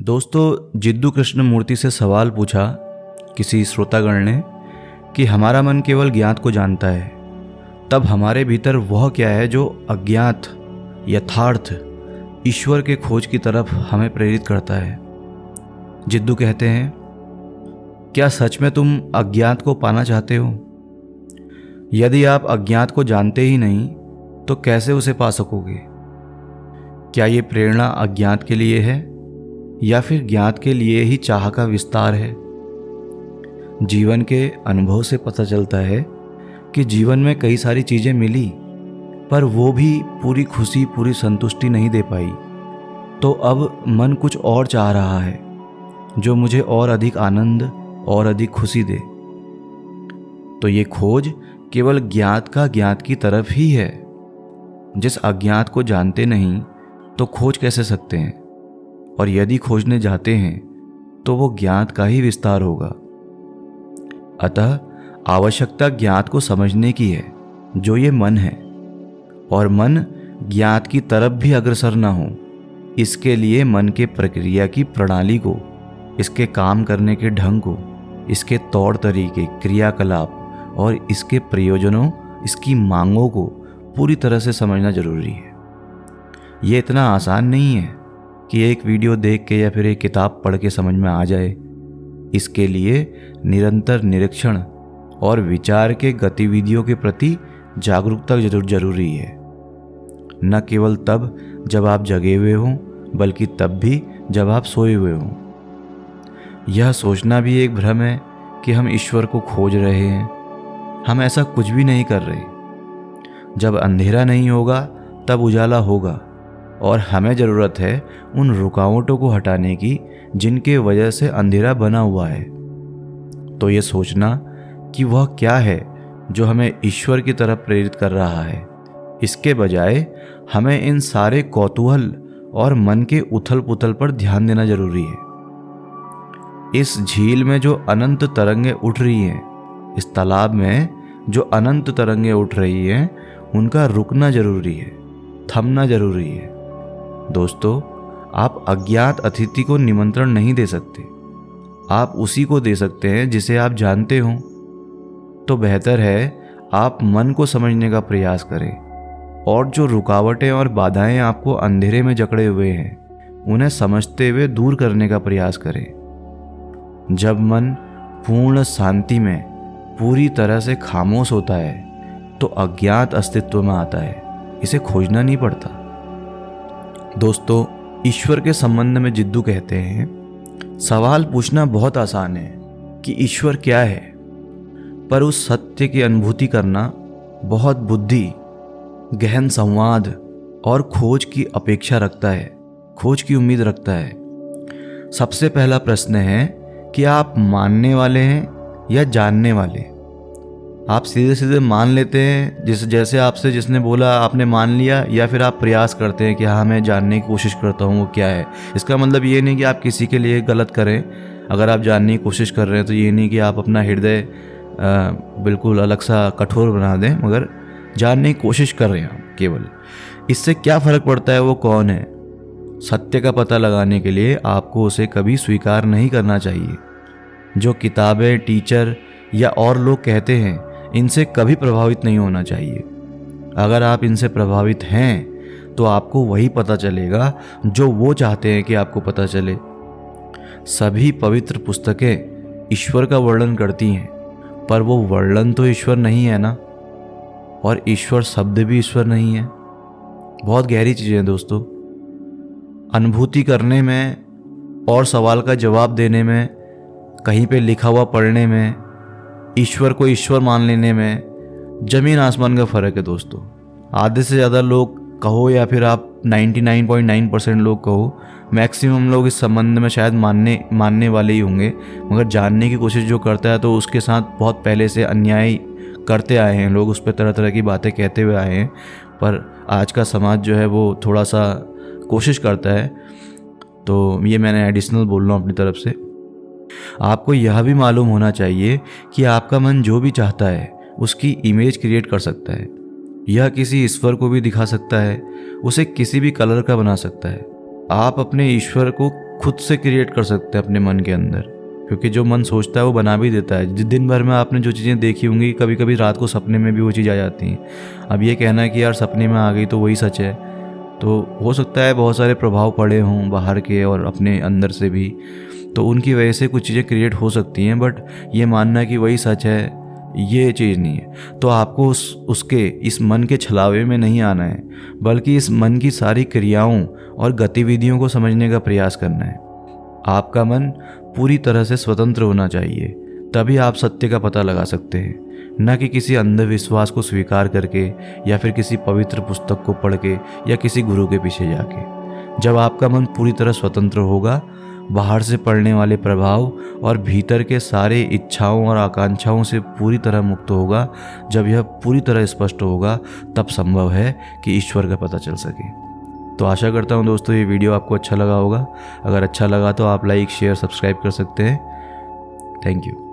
दोस्तों, जिद्दू कृष्णमूर्ति से सवाल पूछा किसी श्रोतागण ने कि हमारा मन केवल ज्ञात को जानता है, तब हमारे भीतर वह क्या है जो अज्ञात यथार्थ ईश्वर के खोज की तरफ हमें प्रेरित करता है। जिद्दू कहते हैं, क्या सच में तुम अज्ञात को पाना चाहते हो? यदि आप अज्ञात को जानते ही नहीं तो कैसे उसे पा सकोगे? क्या ये प्रेरणा अज्ञात के लिए है या फिर ज्ञात के लिए ही चाह का विस्तार है? जीवन के अनुभव से पता चलता है कि जीवन में कई सारी चीज़ें मिली, पर वो भी पूरी खुशी, पूरी संतुष्टि नहीं दे पाई। तो अब मन कुछ और चाह रहा है जो मुझे और अधिक आनंद और अधिक खुशी दे। तो ये खोज केवल ज्ञात का ज्ञात की तरफ ही है। जिस अज्ञात को जानते नहीं तो खोज कैसे सकते हैं, और यदि खोजने जाते हैं तो वो ज्ञात का ही विस्तार होगा। अतः आवश्यकता ज्ञात को समझने की है, जो ये मन है, और मन ज्ञात की तरफ भी अग्रसर न हो। इसके लिए मन के प्रक्रिया की प्रणाली को, इसके काम करने के ढंग को, इसके तौर तरीके, क्रियाकलाप और इसके प्रयोजनों, इसकी मांगों को पूरी तरह से समझना जरूरी है। ये इतना आसान नहीं है कि एक वीडियो देख के या फिर एक किताब पढ़ के समझ में आ जाए। इसके लिए निरंतर निरीक्षण और विचार के गतिविधियों के प्रति जागरूकता जरूरी है। न केवल तब जब आप जगे हुए हों, बल्कि तब भी जब आप सोए हुए हों। यह सोचना भी एक भ्रम है कि हम ईश्वर को खोज रहे हैं। हम ऐसा कुछ भी नहीं कर रहे। जब अंधेरा नहीं होगा तब उजाला होगा, और हमें ज़रूरत है उन रुकावटों को हटाने की जिनके वजह से अंधेरा बना हुआ है। तो ये सोचना कि वह क्या है जो हमें ईश्वर की तरफ प्रेरित कर रहा है, इसके बजाय हमें इन सारे कौतूहल और मन के उथल पुथल पर ध्यान देना जरूरी है। इस झील में जो अनंत तरंगें उठ रही हैं, इस तालाब में जो अनंत तरंगें उठ रही हैं, उनका रुकना जरूरी है, थमना जरूरी है। दोस्तों, आप अज्ञात अतिथि को निमंत्रण नहीं दे सकते। आप उसी को दे सकते हैं जिसे आप जानते हो। तो बेहतर है आप मन को समझने का प्रयास करें, और जो रुकावटें और बाधाएं आपको अंधेरे में जकड़े हुए हैं, उन्हें समझते हुए दूर करने का प्रयास करें। जब मन पूर्ण शांति में पूरी तरह से खामोश होता है तो अज्ञात अस्तित्व में आता है। इसे खोजना नहीं पड़ता। दोस्तों, ईश्वर के संबंध में जिद्दू कहते हैं, सवाल पूछना बहुत आसान है कि ईश्वर क्या है, पर उस सत्य की अनुभूति करना बहुत बुद्धि, गहन संवाद और खोज की अपेक्षा रखता है, खोज की उम्मीद रखता है। सबसे पहला प्रश्न है कि आप मानने वाले हैं या जानने वाले? आप सीधे सीधे मान लेते हैं, जैसे आपसे जिसने बोला आपने मान लिया, या फिर आप प्रयास करते हैं कि हाँ मैं जानने की कोशिश करता हूँ वो क्या है। इसका मतलब ये नहीं कि आप किसी के लिए गलत करें। अगर आप जानने की कोशिश कर रहे हैं तो ये नहीं कि आप अपना हृदय बिल्कुल अलग सा कठोर बना दें, मगर जानने की कोशिश कर रहे हैं केवल। इससे क्या फ़र्क पड़ता है वो कौन है? सत्य का पता लगाने के लिए आपको उसे कभी स्वीकार नहीं करना चाहिए। जो किताबें, टीचर या और लोग कहते हैं, इनसे कभी प्रभावित नहीं होना चाहिए। अगर आप इनसे प्रभावित हैं तो आपको वही पता चलेगा जो वो चाहते हैं कि आपको पता चले। सभी पवित्र पुस्तकें ईश्वर का वर्णन करती हैं, पर वो वर्णन तो ईश्वर नहीं है ना, और ईश्वर शब्द भी ईश्वर नहीं है। बहुत गहरी चीज़ें हैं दोस्तों। अनुभूति करने में और सवाल का जवाब देने में, कहीं पे लिखा हुआ पढ़ने में, ईश्वर को ईश्वर मान लेने में जमीन आसमान का फ़र्क है दोस्तों। आधे से ज़्यादा लोग कहो या फिर आप 99.9% लोग कहो, मैक्सिमम लोग इस संबंध में शायद मानने वाले ही होंगे, मगर जानने की कोशिश जो करता है तो उसके साथ बहुत पहले से अन्याय करते आए हैं लोग, उस पर तरह तरह की बातें कहते हुए आए हैं। पर आज का समाज जो है वो थोड़ा सा कोशिश करता है। तो ये मैंने एडिशनल बोल रहा हूँ अपनी तरफ से। आपको यह भी मालूम होना चाहिए कि आपका मन जो भी चाहता है उसकी इमेज क्रिएट कर सकता है। यह किसी ईश्वर को भी दिखा सकता है, उसे किसी भी कलर का बना सकता है। आप अपने ईश्वर को खुद से क्रिएट कर सकते हैं अपने मन के अंदर, क्योंकि जो मन सोचता है वो बना भी देता है। जिस दिन भर में आपने जो चीज़ें देखी होंगी, कभी कभी रात को सपने में भी वो चीज़ आ जाती हैं। अब ये कहना कि यार सपने में आ गई तो वही सच है, तो हो सकता है बहुत सारे प्रभाव पड़े हों बाहर के और अपने अंदर से भी, तो उनकी वजह से कुछ चीज़ें क्रिएट हो सकती हैं। बट ये मानना कि वही सच है, ये चीज़ नहीं है। तो आपको उसके इस मन के छलावे में नहीं आना है, बल्कि इस मन की सारी क्रियाओं और गतिविधियों को समझने का प्रयास करना है। आपका मन पूरी तरह से स्वतंत्र होना चाहिए, तभी आप सत्य का पता लगा सकते हैं, न कि किसी अंधविश्वास को स्वीकार करके या फिर किसी पवित्र पुस्तक को पढ़ के या किसी गुरु के पीछे जाके। जब आपका मन पूरी तरह स्वतंत्र होगा, बाहर से पड़ने वाले प्रभाव और भीतर के सारे इच्छाओं और आकांक्षाओं से पूरी तरह मुक्त होगा, जब यह पूरी तरह स्पष्ट होगा, तब संभव है कि ईश्वर का पता चल सके। तो आशा करता हूँ दोस्तों ये वीडियो आपको अच्छा लगा होगा। अगर अच्छा लगा तो आप लाइक, शेयर, सब्सक्राइब कर सकते हैं। Thank you.